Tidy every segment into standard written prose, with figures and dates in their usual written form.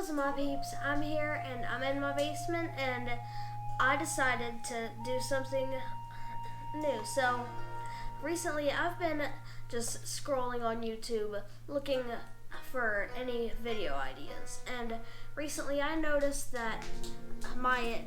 What's up, my peeps? I'm here and I'm in my basement and I decided to do something new. So recently I've been just scrolling on YouTube looking for any video ideas, and recently I noticed that my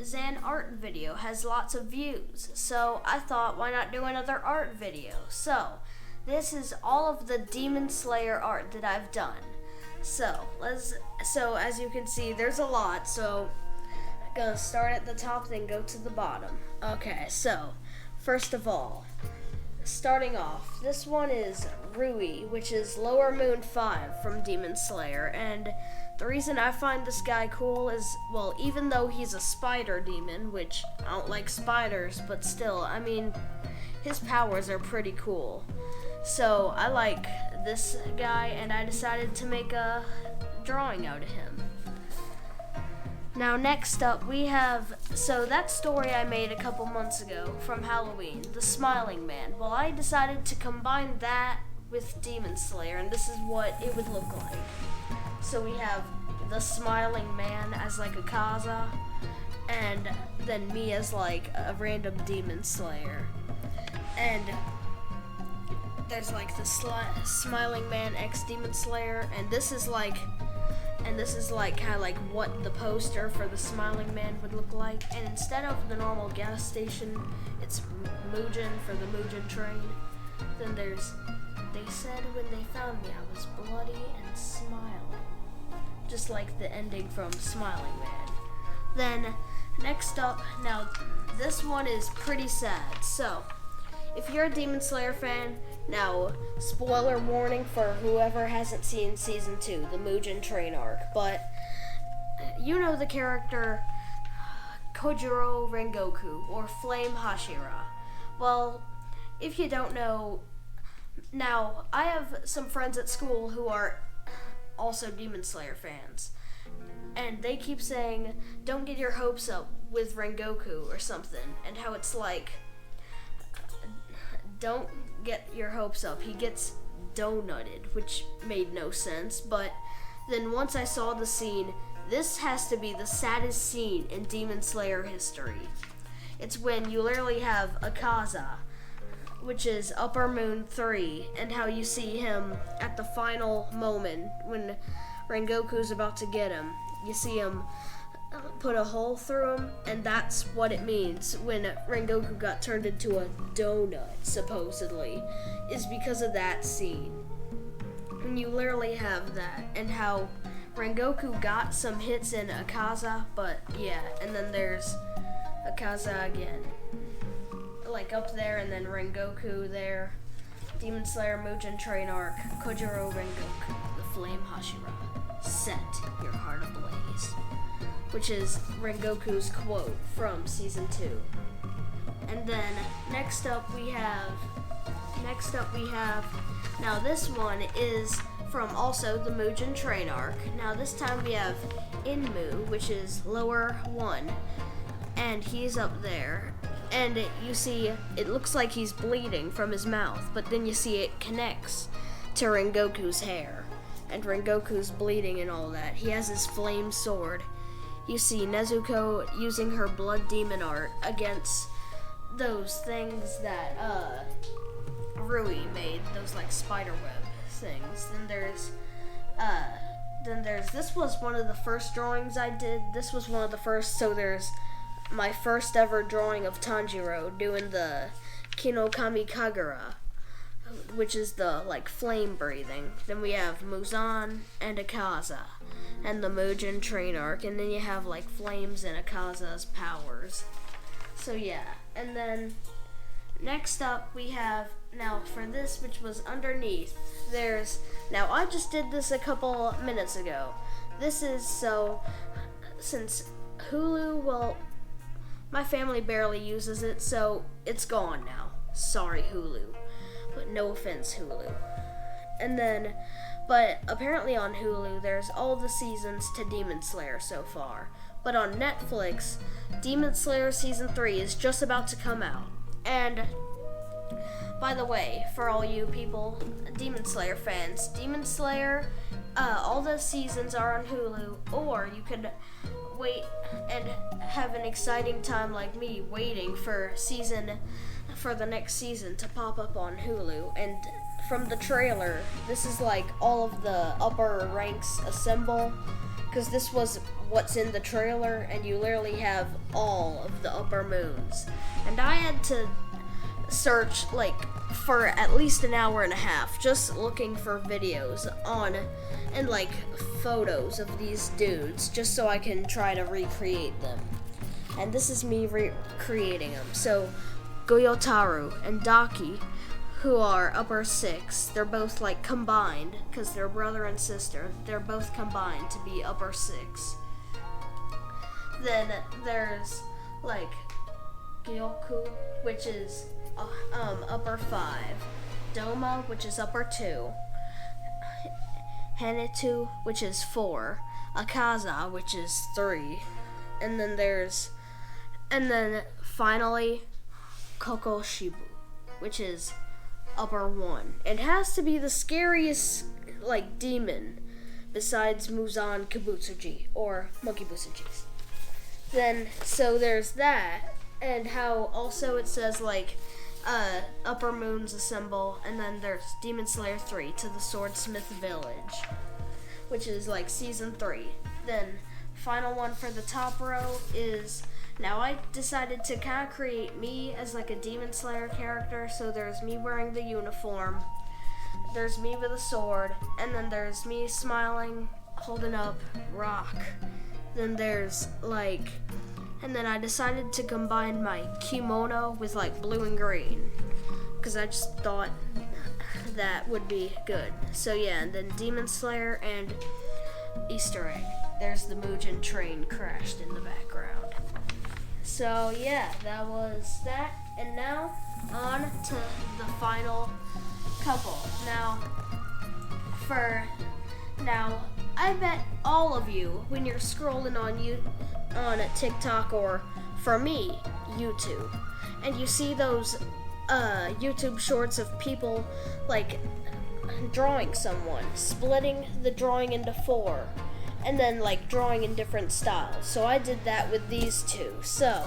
Zan art video has lots of views. So I thought, why not do another art video? So this is all of the Demon Slayer art that I've done. So as you can see, there's a lot. So I'm gonna start at the top, then go to the bottom. Okay, so first of all, starting off, this one is Rui, which is Lower Moon 5 from Demon Slayer, and the reason I find this guy cool is, well, even though he's a spider demon, which I don't like spiders, but still, I mean, his powers are pretty cool. So I like this guy, and I decided to make a drawing out of him. Now next up we have, so that story I made a couple months ago from Halloween, the Smiling Man. Well, I decided to combine that with Demon Slayer, and this is what it would look like. So we have the Smiling Man as like a Kaza, and then me as like a random Demon Slayer. And there's like the Smiling Man X Demon Slayer, and this is like kind of like what the poster for the Smiling Man would look like. And instead of the normal gas station, it's Mugen for the Mugen train. Then they said when they found me I was bloody and smiling, just like the ending from Smiling Man. Then next up, now this one is pretty sad. So if you're a Demon Slayer fan, now spoiler warning for whoever hasn't seen season 2, the Mugen train arc, but you know the character Kojiro Rengoku, or Flame Hashira. Well, if you don't know, now I have some friends at school who are also Demon Slayer fans, and they keep saying, don't get your hopes up with Rengoku or something, and how it's like, don't get your hopes up. He gets donutted, which made no sense. But then once I saw the scene, this has to be the saddest scene in Demon Slayer history. It's when you literally have Akaza, which is Upper Moon 3, and how you see him at the final moment when Rengoku's about to get him. You see him put a hole through him, and that's what it means when Rengoku got turned into a donut, supposedly, is because of that scene. And you literally have that, and how Rengoku got some hits in Akaza, but yeah, and then there's Akaza again, like up there, and then Rengoku there. Demon Slayer Mugen train arc, Kojiro Rengoku, the Flame Hashira, set your heart ablaze, which is Rengoku's quote from season 2. And then next up we have, now this one is from also the Mugen train arc. Now this time we have Inmu, which is Lower 1, and he's up there. And you see, it looks like he's bleeding from his mouth, but then you see it connects to Rengoku's hair, and Rengoku's bleeding and all that. He has his flame sword. You see Nezuko using her blood demon art against those things that Rui made, those like spider web things. Then there's this was one of the first drawings I did. This was one of the first, so there's my first ever drawing of Tanjiro doing the Kinokami Kagura, which is the like flame breathing. Then we have Muzan and Akaza and the Mugen train arc, and then you have like flames and Akaza's powers. So yeah, and then next up we have, now for this, which was underneath, there's, now I just did this a couple minutes ago. This is, so since Hulu, well, my family barely uses it, so it's gone now. Sorry, Hulu. But no offense, Hulu. And then, but apparently on Hulu, there's all the seasons to Demon Slayer so far. But on Netflix, Demon Slayer Season 3 is just about to come out. And By the way, for all you people, Demon Slayer fans, Demon Slayer, all the seasons are on Hulu, or you could wait and have an exciting time like me waiting for the next season to pop up on Hulu. And from the trailer, this is like all of the upper ranks assemble, because this was what's in the trailer, and you literally have all of the upper moons. And I had to search like for at least an hour and a half just looking for videos on and like photos of these dudes just so I can try to recreate them. And this is me recreating them. So Goyotaru and Daki, who are upper 6, they're both like combined because they're brother and sister. They're both combined to be upper 6. Then there's like Gyoku, which is upper 5, Doma, which is upper 2, Hanetu, which is 4, Akaza, which is 3, and then finally Kokoshibu, which is upper 1. It has to be the scariest like demon besides Muzan Kibutsuji or Monkey Butsuji's. Then so there's that, and how also it says like upper moons assemble, and then there's Demon Slayer 3 to the Swordsmith Village, which is like season 3. Then final one for the top row is, now I decided to kind of create me as like a Demon Slayer character. So there's me wearing the uniform, there's me with a sword, and then there's me smiling, holding up rock. Then there's like, and then I decided to combine my kimono with like blue and green, because I just thought that would be good. So yeah, and then Demon Slayer and Easter egg. There's the Mugen train crashed in the background. So yeah, that was that. And now on to the final couple. Now I bet all of you, when you're scrolling on TikTok, or for me, YouTube, and you see those YouTube shorts of people like drawing someone, splitting the drawing into 4, and then like drawing in different styles. So I did that with these two. So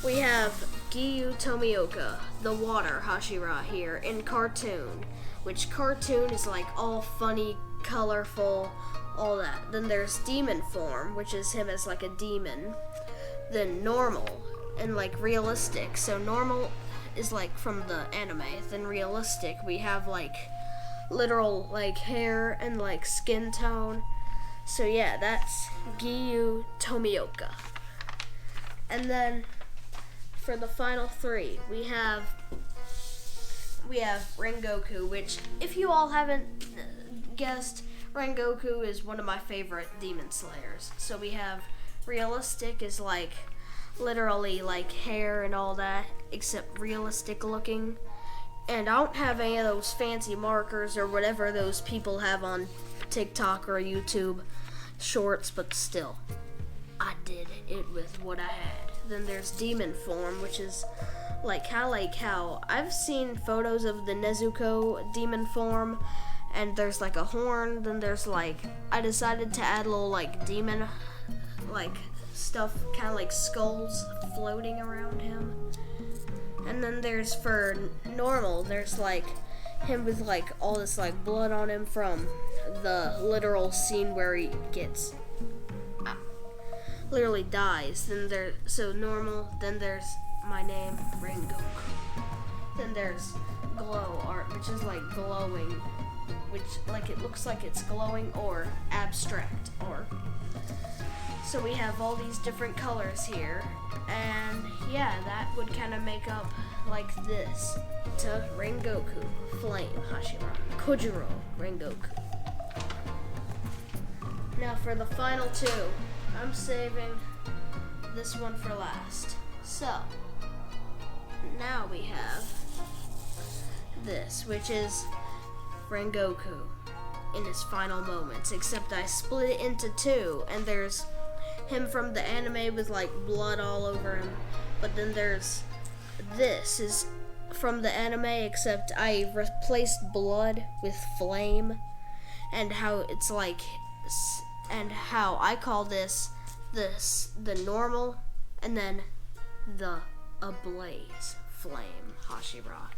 we have Giyu Tomioka, the water Hashira here in cartoon, which cartoon is like all funny, colorful, all that. Then there's demon form, which is him as like a demon. Then normal and like realistic. So normal is like from the anime. Then realistic, we have like literal like hair and like skin tone. So yeah, that's Giyu Tomioka. And then for the final 3, we have Rengoku, which if you all haven't guessed, Rengoku is one of my favorite Demon Slayers. So we have realistic is like literally like hair and all that, except realistic looking. And I don't have any of those fancy markers or whatever those people have on TikTok or YouTube shorts, but still, I did it with what I had. Then there's demon form, which is like how I've seen photos of the Nezuko demon form, and there's like a horn. Then there's like, I decided to add a little like demon like stuff, kind of like skulls floating around him. And then there's for normal, there's like him with like all this like blood on him from the literal scene where he gets literally dies. Then there's so normal. Then there's my name, Rengoku. Then there's glow art, which is like glowing, which like it looks like it's glowing, or abstract art. So we have all these different colors here, and yeah, that would kind of make up like this to Rengoku, Flame, Hashira, Kojiro, Rengoku. Now for the final 2, I'm saving this one for last. So now we have this, which is Rengoku in his final moments, except I split it into 2, and there's him from the anime with like blood all over him, but then there's this is from the anime, except I replaced blood with flame, and how it's like, and how I call this the normal, and then the ablaze flame Hashira.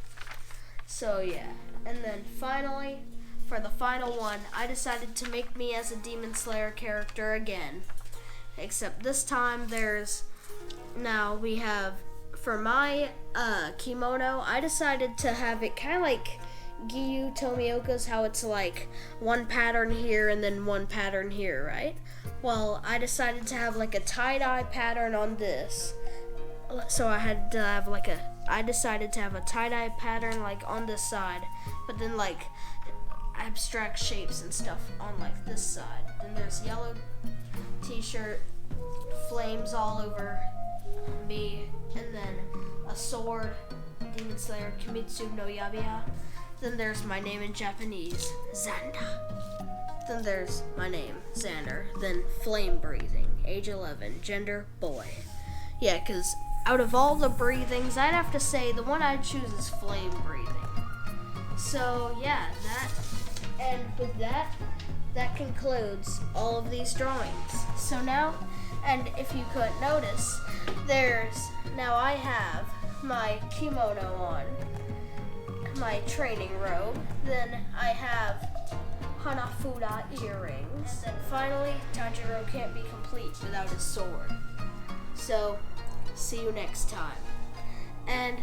So yeah, and then finally, for the final one, I decided to make me as a Demon Slayer character again. Except this time we have, for my kimono, I decided to have it kind of like Giyu Tomioka's, how it's like one pattern here and then one pattern here, right? Well, I decided to have like a tie-dye pattern on this. So I decided to have a tie-dye pattern like on this side, but then like abstract shapes and stuff on like this side. Then there's yellow t-shirt, flames all over me, and then a sword, Demon Slayer Kimitsu no Yabiya. Then there's my name in Japanese, Xander. Then there's my name, Xander. Then flame breathing, age 11, gender boy. Yeah, because out of all the breathings, I'd have to say the one I'd choose is flame breathing. So yeah, with that concludes all of these drawings. So now, and if you couldn't notice, now I have my kimono on, my training robe, then I have Hanafuda earrings, and finally, Tanjiro can't be complete without his sword. So, see you next time, and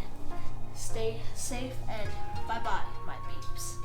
stay safe, and bye-bye, my peeps.